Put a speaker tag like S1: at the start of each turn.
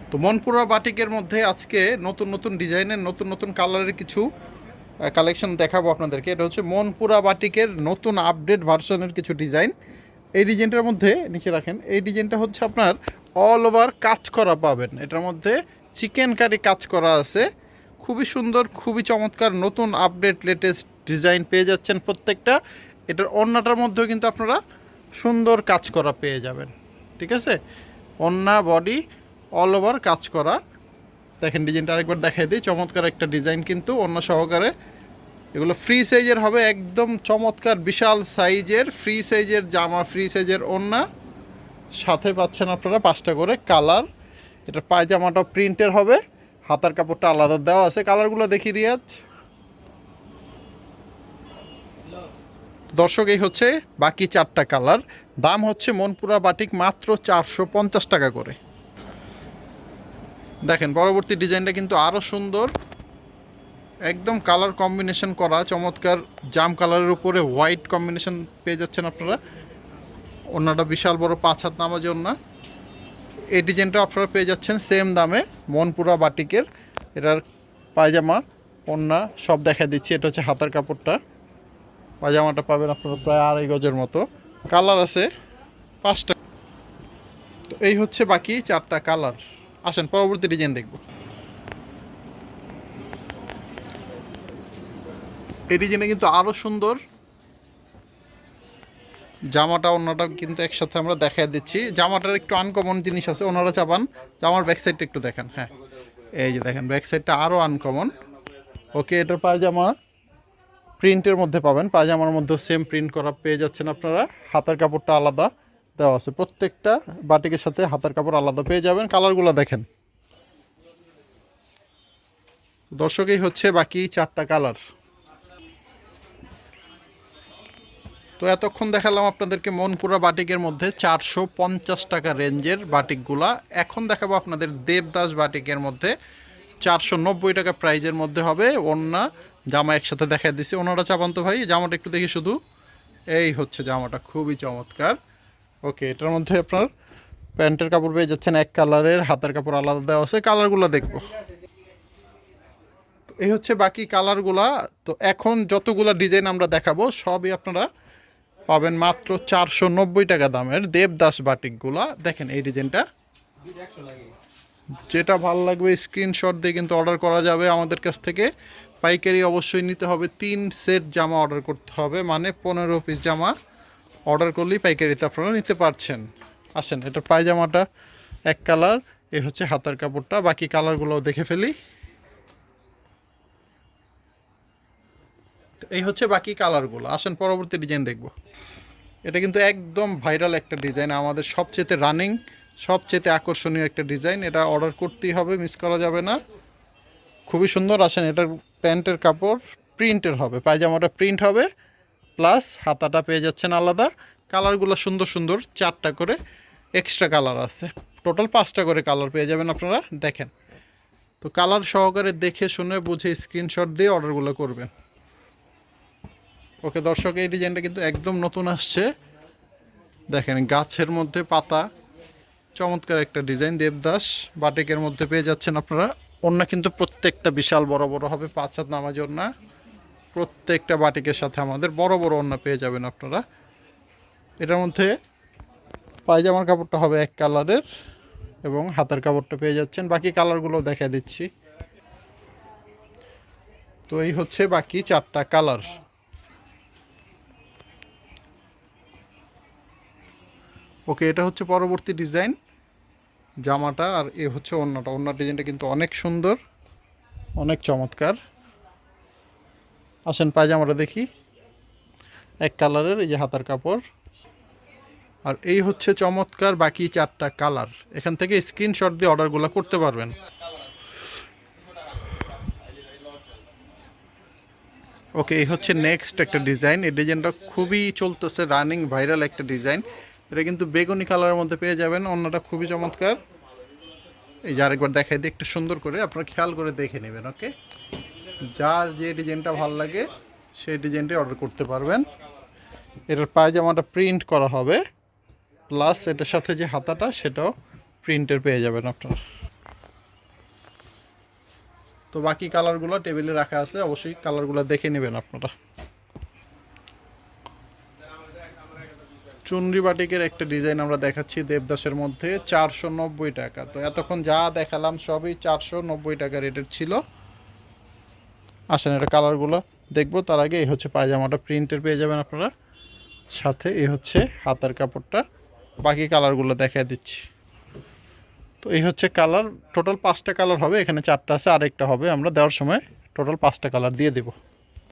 S1: তো মনপুরা বাটিকের মধ্যে আজকে নতুন নতুন ডিজাইনের নতুন নতুন কালারের কিছু কালেকশন দেখাবো আপনাদেরকে। এটা হচ্ছে মনপুরা বাটিকের নতুন আপডেট ভার্সনের কিছু ডিজাইন। এই ডিজাইনটার মধ্যে নিচে রাখেন, এই ডিজাইনটা হচ্ছে আপনার অল ওভার কাজ করা পাবেন। এটার মধ্যে চিকেন কারি কাজ করা আছে, খুবই সুন্দর, খুবই চমৎকার, নতুন আপডেট লেটেস্ট ডিজাইন পেয়ে যাচ্ছেন প্রত্যেকটা। এটার ওড়নাটার মধ্যেও কিন্তু আপনারা সুন্দর কাজ করা পেয়ে যাবেন। ঠিক আছে, ওড়না বডি অল ওভার কাজ করা। দেখেন ডিজাইনটা আরেকবার দেখাই দিই, চমৎকার একটা ডিজাইন কিন্তু ওড়না সহকারে। এগুলো ফ্রি সাইজের হবে, একদম চমৎকার বিশাল সাইজের ফ্রি সাইজের জামা, ফ্রি সাইজের ওড়না, সাথে পাচ্ছেন আপনারা 5টা করে কালার। এটা পায়জামাটা প্রিন্টের হবে, হাতার কাপড়টা আলাদা দেওয়া আছে। কালারগুলো দেখি রিয়াজ। দর্শক এই হচ্ছে বাকি 4টা কালার। দাম হচ্ছে মনপুরা বাটিক মাত্র 450 টাকা করে। দেখেন পরবর্তী ডিজাইনটা কিন্তু আরও সুন্দর, একদম কালার কম্বিনেশন করা চমৎকার, জাম কালারের উপরে হোয়াইট কম্বিনেশন পেয়ে যাচ্ছেন আপনারা। ওড়নাটা বিশাল বড় 5 হাত নামাজি ওড়না। এই ডিজাইনটা আপনারা পেয়ে যাচ্ছেন সেম দামে মনপুরা বাটিকের। এটার পায়জামা ওড়না সব দেখা দিচ্ছি। এটা হচ্ছে হাতার কাপড়টা, পায়জামাটা পাবেন আপনারা প্রায় 2.5 গজের মতো। কালার আছে 5টা। তো এই হচ্ছে বাকি 4টা কালার। আসেন পরবর্তী ডিজাইন দেখব। এই ডিজাইনটা কিন্তু আরও সুন্দর, জামাটা ওনাটা কিন্তু একসাথে আমরা দেখাই দিচ্ছি। জামাটার একটু আনকমন জিনিস আছে, ওনারা চাবান জামার ব্যাক সাইডটা একটু দেখেন। হ্যাঁ, এই যে দেখেন ব্যাক সাইডটা আরও আনকমন। ওকে, এটার পায়জামা প্রিন্টের মধ্যে পাবেন, পায়জামার মধ্যেও সেম প্রিন্ট করা পেয়ে যাচ্ছেন আপনারা। হাতার কাপড়টা আলাদা দেওয়া আছে, প্রত্যেকটা বাটিকের সাথে হাতার কাপড় আলাদা পেয়ে যাবেন। কালারগুলো দেখেন দর্শকই হচ্ছে বাকি 4টা কালার। তো এতক্ষণ দেখালাম আপনাদেরকে মনপুরা বাটিকের মধ্যে 450 টাকা রেঞ্জের বাটিকগুলা। এখন দেখাবো আপনাদের দেবদাস বাটিকের মধ্যে 490 টাকা প্রাইজের মধ্যে হবে। ওড়না জামা একসাথে দেখা দিচ্ছে। ওনারা চাপান তো ভাই, জামাটা একটু দেখি শুধু। এই হচ্ছে জামাটা, খুবই চমৎকার। ওকে, এটার মধ্যে আপনার প্যান্টের কাপড় পেয়ে যাচ্ছেন এক কালারের, হাতের কাপড় আলাদা দেওয়া আছে। কালারগুলো দেখবো। এই হচ্ছে বাকি কালারগুলা। তো এখন যতগুলো ডিজাইন আমরা দেখাবো সবই আপনারা পাবেন মাত্র 490 টাকা দামের দেবদাস বাটিকগুলা। দেখেন এই ডিজাইনটা, যেটা ভালো লাগবে স্ক্রিনশট দিয়ে কিন্তু অর্ডার করা যাবে আমাদের কাছ থেকে। পাইকারি অবশ্যই নিতে হবে, 3 সেট জামা অর্ডার করতে হবে, মানে 15 পিস জামা অর্ডার করলেই পাইকারিতে আপনারা নিতে পারছেন। আসেন, এটার পায়জামাটা এক কালার, এ হচ্ছে হাতার কাপড়টা। বাকি কালারগুলোও দেখে ফেলি। এই হচ্ছে বাকি কালারগুলো। আসেন পরবর্তী ডিজাইন দেখব। এটা কিন্তু একদম ভাইরাল একটা ডিজাইন, আমাদের সবচেয়ে রানিং, সবচেয়ে আকর্ষণীয় একটা ডিজাইন। এটা অর্ডার করতেই হবে, মিস করা যাবে না। খুবই সুন্দর। আসেন, এটার প্যান্টের কাপড় প্রিন্টের হবে, পায়জামাটা প্রিন্ট হবে, প্লাস হাতাটা পেয়ে যাচ্ছেন আলাদা। কালারগুলো সুন্দর সুন্দর, 4টা করে এক্সট্রা কালার আছে। টোটাল 5টা করে কালার পেয়ে যাবেন আপনারা। দেখেন, তো কালার সহকারে দেখে শুনে বুঝে স্ক্রিনশট দিয়ে অর্ডারগুলো করবেন। ওকে দর্শক, এই ডিজাইনটা কিন্তু একদম নতুন আসছে। দেখেন গাছের মধ্যে পাতা, চমৎকার একটা ডিজাইন। দেবদাস বাটিকের মধ্যে পেয়ে যাচ্ছেন আপনারা। ওড়না কিন্তু প্রত্যেকটা বিশাল বড় বড় হবে, 5 হাত নামাজ ওড়না। প্রত্যেকটা বাটিকের সাথে আমাদের বড় বড় ওড়না পেয়ে যাবেন আপনারা। এটার মধ্যে পায়জামার কাপড়টা হবে এক কালারের এবং হাতের কাপড়টা পেয়ে যাচ্ছেন। বাকি কালারগুলো দেখা দিচ্ছি। তো এই হচ্ছে বাকি 4টা কালার। ওকে, এটা হচ্ছে পরবর্তী ডিজাইন জামাটা, আর এ হচ্ছে ওড়নাটা। ওড়নার ডিজাইনটা কিন্তু অনেক সুন্দর, অনেক চমৎকার। আসেন পায়জামাটা দেখি, এক কালারের, এই যে হাতার কাপড়। আর এই হচ্ছে চমৎকার বাকি 4টা কালার। এখান থেকে স্ক্রিনশট দিয়ে অর্ডারগুলো করতে পারবেন। ওকে, এই হচ্ছে নেক্সট একটা ডিজাইন। এই ডিজাইনটা খুবই চলতেছে, রানিং ভাইরাল একটা ডিজাইন। এটা কিন্তু বেগুনি কালারের মধ্যে পেয়ে যাবেন। অন্যটা খুবই চমৎকার। এই যে আরেকবার দেখাই দিই একটু সুন্দর করে, আপনারা খেয়াল করে দেখে নেবেন। ওকে, যার যে ডিজাইনটা ভালো লাগে সেই ডিজাইনটাই অর্ডার করতে পারবেন। এটার পায়জামাটা প্রিন্ট করা হবে, প্লাস এটার সাথে যে হাতাটা সেটাও প্রিন্টের পেয়ে যাবেন আপনারা। তো বাকি কালারগুলো টেবিলে রাখা আছে, অবশ্যই কালারগুলো দেখে নেবেন আপনারা। চুনরি বাটিকের একটা ডিজাইন আমরা দেখাচ্ছি দেবদাসের মধ্যে, 490 টাকা। তো এতক্ষণ যা দেখালাম সবই 490 টাকা রেটের ছিল। আসেন এটা কালারগুলো দেখবো, তার আগে এই হচ্ছে পায়জামাটা প্রিন্টের পেয়ে যাবেন আপনারা, সাথে এই হচ্ছে হাতার কাপড়টা। বাকি কালারগুলো দেখায় দিচ্ছি। তো এই হচ্ছে কালার, টোটাল 5টা কালার হবে, এখানে 4টা আছে, আরেকটা হবে আমরা দেওয়ার সময়। টোটাল 5টা কালার দিয়ে দেবো।